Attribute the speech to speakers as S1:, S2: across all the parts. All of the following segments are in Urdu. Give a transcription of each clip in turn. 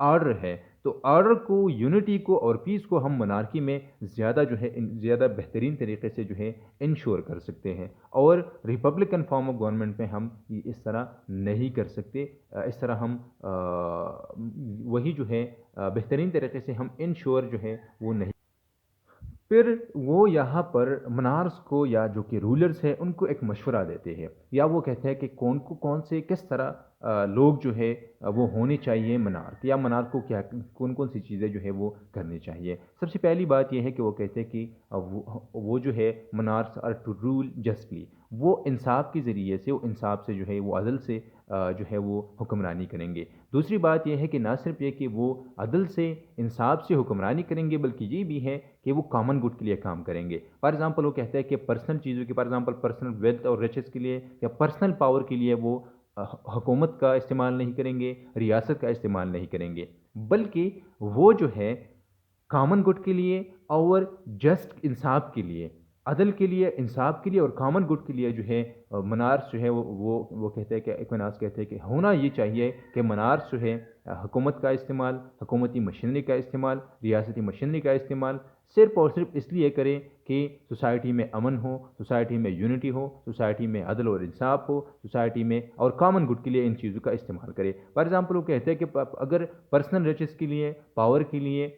S1: آرڈر ہے، تو آرڈر کو، یونٹی کو اور پیس کو ہم منارکی میں زیادہ جو ہے زیادہ بہترین طریقے سے جو ہے انشور کر سکتے ہیں، اور ریپبلکن فارم آف گورنمنٹ میں ہم اس طرح نہیں کر سکتے۔ اس طرح ہم وہی جو ہے بہترین طریقے سے ہم انشور جو ہے وہ نہیں۔ پھر وہ یہاں پر منارس کو، یا جو کہ رولرز ہیں، ان کو ایک مشورہ دیتے ہیں، یا وہ کہتے ہیں کہ کون سے کس طرح لوگ جو ہے وہ ہونے چاہیے منارک، یا منارک کو کیا کون کون سی چیزیں جو ہے وہ کرنی چاہیے۔ سب سے پہلی بات یہ ہے کہ وہ کہتے ہیں کہ وہ جو ہے منارس آر ٹو رول جسٹلی، وہ انصاف کے ذریعے سے، وہ انصاف سے جو ہے وہ عدل سے جو ہے وہ حکمرانی کریں گے۔ دوسری بات یہ ہے کہ نہ صرف یہ کہ وہ عدل سے، انصاف سے حکمرانی کریں گے، بلکہ یہ بھی ہے کہ وہ کامن گڈ کے لیے کام کریں گے۔ فار ایگزامپل وہ کہتا ہے کہ پرسنل چیزوں کی، فار ایگزامپل پرسنل ویلتھ اور ریچز کے لیے یا پرسنل پاور کے لیے وہ حکومت کا استعمال نہیں کریں گے، ریاست کا استعمال نہیں کریں گے، بلکہ وہ جو ہے کامن گڈ کے لیے اور جسٹ انصاف کے لیے، عدل کے لیے، انصاف کے لیے اور کامن گڈ کے لیے جو ہے منارس جو ہے وہ کہتے ہیں کہ ایکوناس کہتے ہیں کہ ہونا یہ چاہیے کہ منارس جو ہے حکومت کا استعمال، حکومتی مشینری کا استعمال، ریاستی مشینری کا استعمال صرف اور صرف اس لیے کرے کہ سوسائٹی میں امن ہو، سوسائٹی میں یونٹی ہو، سوسائٹی میں عدل اور انصاف ہو، سوسائٹی میں اور کامن گڈ کے لیے ان چیزوں کا استعمال کرے۔ فار ایگزامپل وہ کہتے ہیں کہ اگر پرسنل رچز کے لیے، پاور کے لیے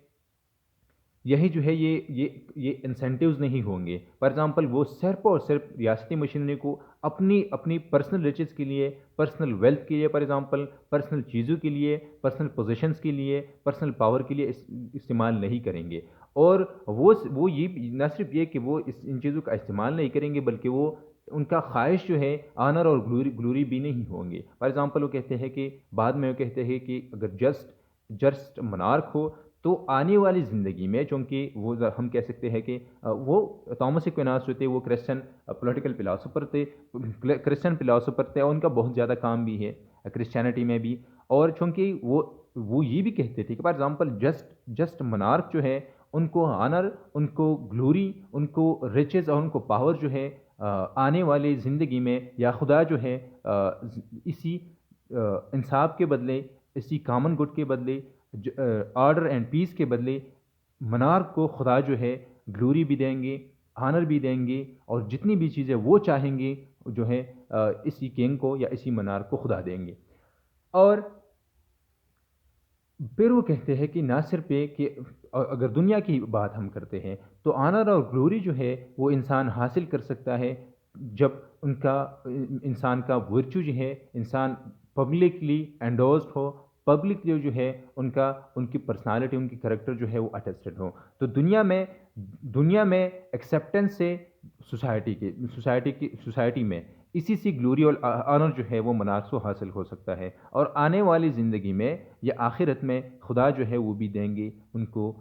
S1: یہی جو ہے یہ انسینٹیوز نہیں ہوں گے، فار ایگزامپل وہ صرف اور صرف ریاستی مشینری کو اپنی پرسنل ریچز کے لیے، پرسنل ویلتھ کے لیے، فار ایگزامپل پرسنل چیزوں کے لیے، پرسنل پوزیشنز کے لیے، پرسنل پاور کے لیے استعمال نہیں کریں گے، اور وہ یہ نہ صرف یہ کہ وہ ان چیزوں کا استعمال نہیں کریں گے، بلکہ وہ ان کا خواہش جو ہے آنر اور گلوری بھی نہیں ہوں گے۔ فار ایگزامپل وہ کہتے ہیں کہ بعد میں وہ کہتے ہیں کہ اگر جسٹ منارک ہو تو آنے والی زندگی میں، چونکہ وہ ہم کہہ سکتے ہیں کہ وہ تھامس ایکویناس جو تھے وہ کرسچن پولیٹیکل فلاسفر تھے، کرسچن فلاسفر تھے، اور ان کا بہت زیادہ کام بھی ہے کرسچینٹی میں بھی، اور چونکہ وہ یہ بھی کہتے تھے کہ فار ایگزامپل جسٹ منارک جو ہے ان کو آنر، ان کو گلوری، ان کو ریچز اور ان کو پاور جو ہے آنے والی زندگی میں، یا خدا جو ہے اسی انصاف کے بدلے، اسی کامن گڈ کے بدلے، آرڈر اینڈ پیس کے بدلے منارک کو خدا جو ہے گلوری بھی دیں گے، آنر بھی دیں گے، اور جتنی بھی چیزیں وہ چاہیں گے جو ہے اسی کنگ کو یا اسی منارک کو خدا دیں گے۔ اور پھر وہ کہتے ہیں کہ نہ صرف یہ کہ اگر دنیا کی بات ہم کرتے ہیں تو آنر اور گلوری جو ہے وہ انسان حاصل کر سکتا ہے جب انسان کا ورچو جو ہے، انسان پبلکلی انڈورسڈ ہو، پبلکلی جو ہے ان کی پرسنالٹی، ان کی کریکٹر جو ہے وہ اٹیسٹڈ ہو، تو دنیا میں ایکسیپٹنس سے سوسائٹی میں اسی سے گلوری اور آنر جو ہے وہ مناسب حاصل ہو سکتا ہے، اور آنے والی زندگی میں یا آخرت میں خدا جو ہے وہ بھی دیں گے ان کو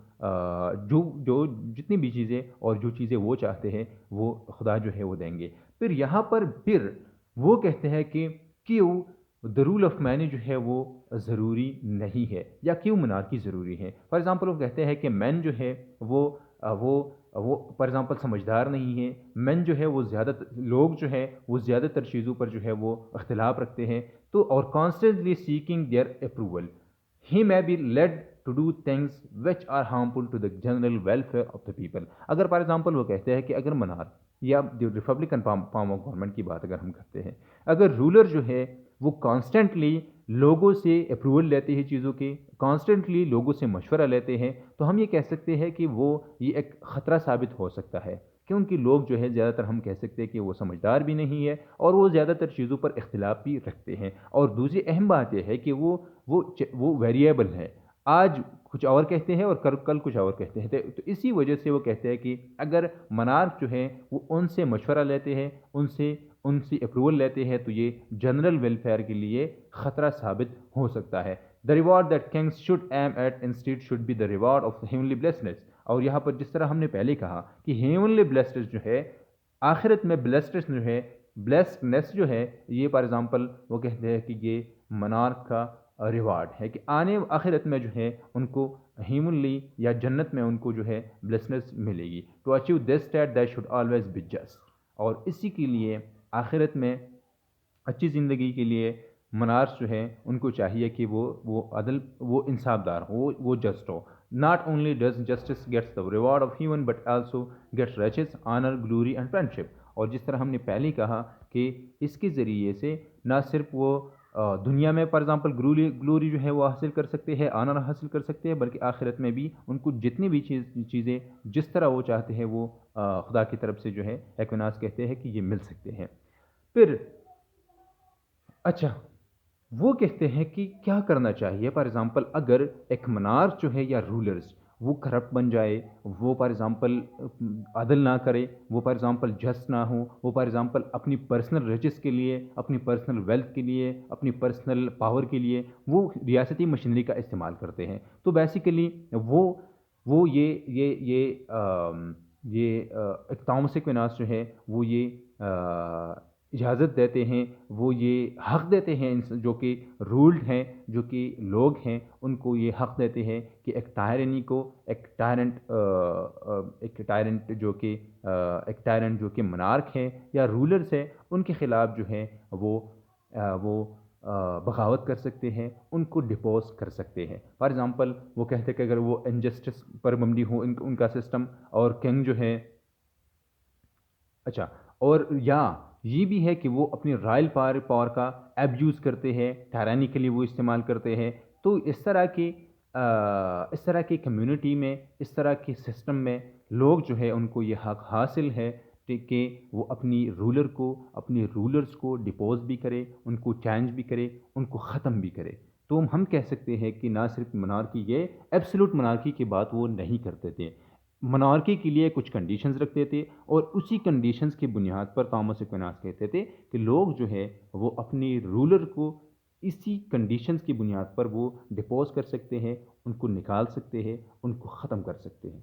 S1: جو جتنی بھی چیزیں اور جو چیزیں وہ چاہتے ہیں وہ خدا جو ہے وہ دیں گے۔ پھر یہاں پر پھر وہ کہتے ہیں کہ کیوں دا رول آف مین جو ہے وہ ضروری نہیں ہے، یا کیوں منارکی ضروری ہے۔ فار ایگزامپل وہ کہتے ہیں کہ مین جو ہے وہ فار ایگزامپل سمجھدار نہیں ہے، مین جو ہے وہ لوگ جو ہے وہ زیادہ تر چیزوں پر جو ہے وہ اختلاف رکھتے ہیں، تو اور کانسٹنٹلی سیکنگ دیئر اپروول، ہی may be led to do things which are harmful to the general welfare of the people۔ اگر فار ایگزامپل وہ کہتے ہیں کہ اگر منارک یا جو ریپبلکن فارم آف گورنمنٹ کی بات اگر ہم کرتے ہیں، اگر رولر جو ہے وہ کانسٹنٹلی لوگوں سے اپروول لیتے ہیں چیزوں کے، کانسٹنٹلی لوگوں سے مشورہ لیتے ہیں، تو ہم یہ کہہ سکتے ہیں کہ یہ ایک خطرہ ثابت ہو سکتا ہے، کیونکہ لوگ جو ہے زیادہ تر ہم کہہ سکتے ہیں کہ وہ سمجھدار بھی نہیں ہے، اور وہ زیادہ تر چیزوں پر اختلاف بھی رکھتے ہیں، اور دوسری اہم بات یہ ہے کہ وہ ویریبل ہے، آج کچھ اور کہتے ہیں اور کل کچھ اور کہتے ہیں، تو اسی وجہ سے وہ کہتے ہیں کہ اگر منارک جو ہے وہ ان سے مشورہ لیتے ہیں، ان سے اپروول لیتے ہیں، تو یہ جنرل ویلفیئر کے لیے خطرہ ثابت ہو سکتا ہے۔ The reward that kings should aim at instead should be the reward of heavenly blessedness۔ اور یہاں پر جس طرح ہم نے پہلے کہا کہ heavenly blessedness جو ہے آخرت میں blessedness جو ہے یہ فار ایگزامپل وہ کہتے ہیں کہ یہ منارک کا ریوارڈ ہے کہ آخرت میں جو ہے ان کو ہیونلی یا جنت میں ان کو جو ہے بلیسنس ملے گی۔ To achieve this state that should always be just, اور اسی کے لیے آخرت میں اچھی زندگی کے لیے منارس جو ہیں ان کو چاہیے کہ وہ عدل، وہ انصاف دار ہو، وہ just who. Not only does justice gets the reward of human but also gets riches, owner, glory and friendship. اور جس طرح ہم نے پہلے کہا کہ اس کے ذریعے سے نہ صرف وہ دنیا میں فار ایگزامپل گلوری جو ہے وہ حاصل کر سکتے ہیں، آنر حاصل کر سکتے ہیں، بلکہ آخرت میں بھی ان کو جتنی بھی چیزیں جس طرح وہ چاہتے ہیں وہ خدا کی طرف سے جو ہے ایکوناس کہتے ہیں کہ یہ مل سکتے ہیں. پھر اچھا، وہ کہتے ہیں کہ کیا کرنا چاہیے فار ایگزامپل اگر ایک منار جو ہے یا رولرز وہ کرپٹ بن جائے، وہ فار ایگزامپل عدل نہ کرے، وہ فار ایگزامپل جسٹ نہ ہو، وہ فار ایگزامپل اپنی پرسنل رچز کے لیے، اپنی پرسنل ویلتھ کے لیے، اپنی پرسنل پاور کے لیے وہ ریاستی مشینری کا استعمال کرتے ہیں. تو بیسیکلی وہ یہ تامس ایکویناس جو ہے وہ یہ اجازت دیتے ہیں، وہ یہ حق دیتے ہیں جو کہ رولڈ ہیں، جو کہ لوگ ہیں ان کو یہ حق دیتے ہیں کہ ایک ٹائرنی کو، ایک ٹائرنٹ جو کہ منارک ہیں یا رولرز ہیں ان کے خلاف جو ہے وہ بغاوت کر سکتے ہیں، ان کو ڈپوز کر سکتے ہیں. فار ایگزامپل وہ کہتے ہیں کہ اگر وہ انجسٹس پر مبنی ہو ان کا سسٹم، اور کنگ جو ہے اچھا، اور یا یہ بھی ہے کہ وہ اپنی رائل پاور کا ایبیوز کرتے ہیں، ٹائرانی کے لیے وہ استعمال کرتے ہیں. تو اس طرح کی کمیونٹی میں، اس طرح کے سسٹم میں لوگ جو ہے ان کو یہ حق حاصل ہے کہ وہ اپنی رولرز کو ڈپوز بھی کرے، ان کو چینج بھی کرے، ان کو ختم بھی کرے. تو ہم کہہ سکتے ہیں کہ نہ صرف منارکی، یہ ایبسولوٹ منارکی کی بات وہ نہیں کرتے تھے، منارکی کے لیے کچھ کنڈیشنز رکھتے تھے، اور اسی کنڈیشنز کی بنیاد پر تامس ایکویناس کہتے تھے کہ لوگ جو ہے وہ اپنی رولر کو اسی کنڈیشنز کی بنیاد پر وہ ڈپوز کر سکتے ہیں، ان کو نکال سکتے ہیں، ان کو ختم کر سکتے ہیں.